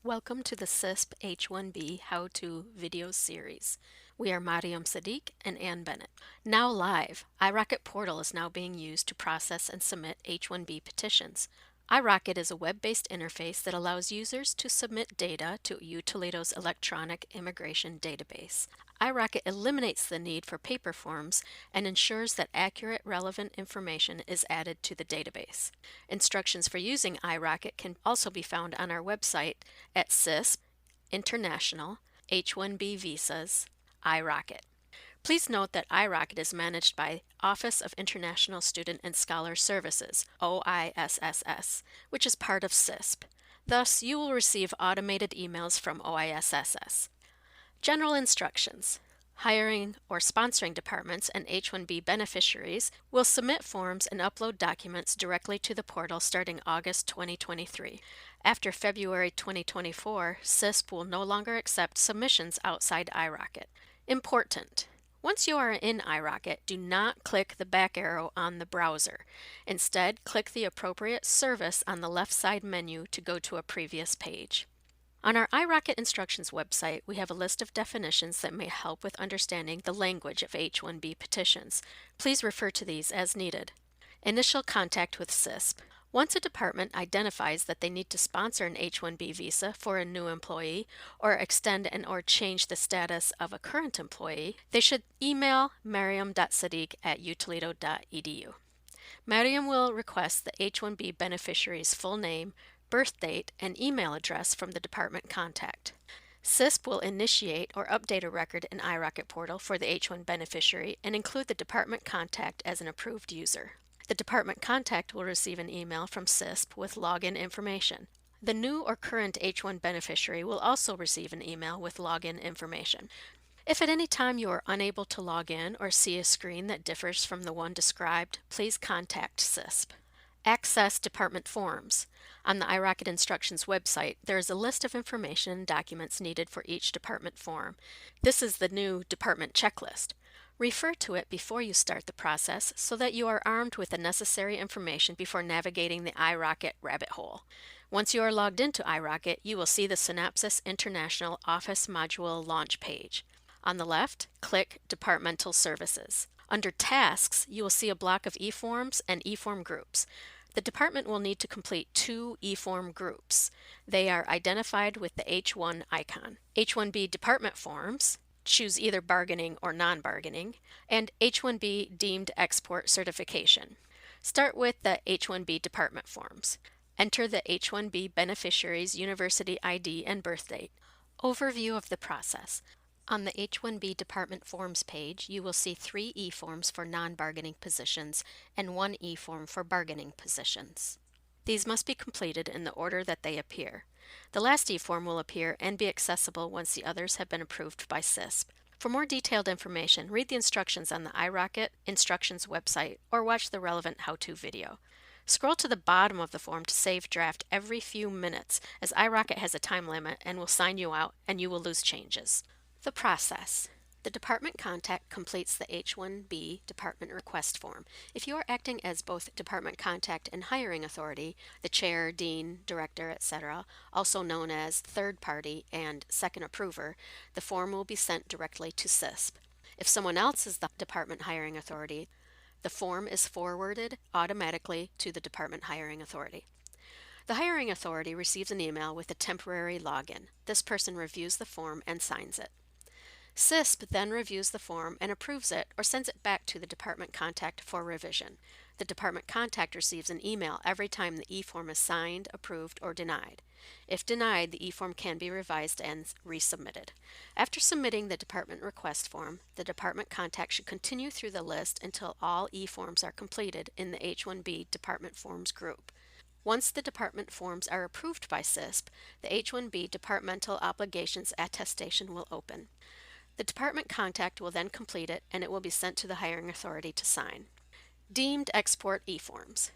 Welcome to the CISP H-1B How-To video series. We are Mariam Sadiq and Ann Bennett. Now live, iRocket portal is now being used to process and submit H-1B petitions. iRocket is a web-based interface that allows users to submit data to UToledo's electronic immigration database. iRocket eliminates the need for paper forms and ensures that accurate, relevant information is added to the database. Instructions for using iRocket can also be found on our website at CISP, International, H-1B Visas, iRocket. Please note that iRocket is managed by Office of International Student and Scholar Services, OISSS, which is part of CISP. Thus, you will receive automated emails from OISSS. General instructions. Hiring or sponsoring departments and H-1B beneficiaries will submit forms and upload documents directly to the portal starting August 2023. After February 2024, CISP will no longer accept submissions outside iRocket. Important. Once you are in iRocket, do not click the back arrow on the browser. Instead, click the appropriate service on the left side menu to go to a previous page. On our iRocket instructions website, we have a list of definitions that may help with understanding the language of H-1B petitions. Please refer to these as needed. Initial contact with CISP. Once a department identifies that they need to sponsor an H-1B visa for a new employee or extend and/or change the status of a current employee, they should email mariam.sadiq@utoledo.edu. Mariam will request the H-1B beneficiary's full name, birth date, and email address from the department contact. CISP will initiate or update a record in iRocket portal for the H-1 beneficiary and include the department contact as an approved user. The department contact will receive an email from CISP with login information. The new or current H-1 beneficiary will also receive an email with login information. If at any time you are unable to log in or see a screen that differs from the one described, please contact CISP. Access department forms. On the iRocket Instructions website, there is a list of information and documents needed for each department form. This is the new department checklist. Refer to it before you start the process so that you are armed with the necessary information before navigating the iRocket rabbit hole. Once you are logged into iRocket, you will see the Synopsys International Office Module launch page. On the left, click Departmental Services. Under Tasks, you will see a block of eForms and eForm groups. The department will need to complete two eForm groups. They are identified with the H1 icon. H1B department forms, choose either bargaining or non-bargaining, and H1B deemed export certification. Start with the H1B department forms. Enter the H1B beneficiary's university ID and birth date. Overview of the process. On the H-1B Department Forms page, you will see 3 e-forms for non-bargaining positions and 1 e-form for bargaining positions. These must be completed in the order that they appear. The last e-form will appear and be accessible once the others have been approved by CISP. For more detailed information, read the instructions on the iRocket Instructions website or watch the relevant how-to video. Scroll to the bottom of the form to save draft every few minutes, as iRocket has a time limit and will sign you out and you will lose changes. The process. The department contact completes the H-1B department request form. If you are acting as both department contact and hiring authority, the chair, dean, director, etc., also known as third party and second approver, the form will be sent directly to CISP. If someone else is the department hiring authority, the form is forwarded automatically to the department hiring authority. The hiring authority receives an email with a temporary login. This person reviews the form and signs it. CISP then reviews the form and approves it or sends it back to the department contact for revision. The department contact receives an email every time the e-form is signed, approved, or denied. If denied, the e-form can be revised and resubmitted. After submitting the department request form, the department contact should continue through the list until all e-forms are completed in the H-1B Department Forms group. Once the department forms are approved by CISP, the H-1B Departmental Obligations Attestation will open. The department contact will then complete it and it will be sent to the hiring authority to sign. Deemed export e-forms.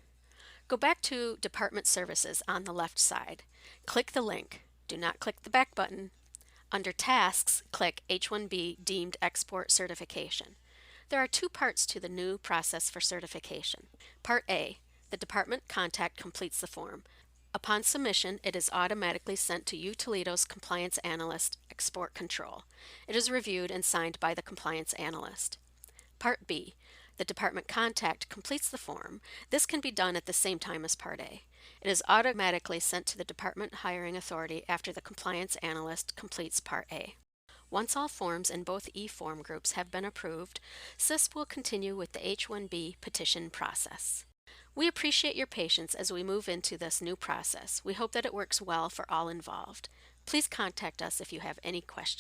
Go back to Department Services on the left side. Click the link. Do not click the back button. Under Tasks, click H-1B Deemed Export Certification. There are 2 parts to the new process for certification. Part A. The department contact completes the form. Upon submission, it is automatically sent to U Toledo's Compliance Analyst Export Control. It is reviewed and signed by the Compliance Analyst. Part B. The department contact completes the form. This can be done at the same time as Part A. It is automatically sent to the Department Hiring Authority after the Compliance Analyst completes Part A. Once all forms in both e-form groups have been approved, CISP will continue with the H-1B petition process. We appreciate your patience as we move into this new process. We hope that it works well for all involved. Please contact us if you have any questions.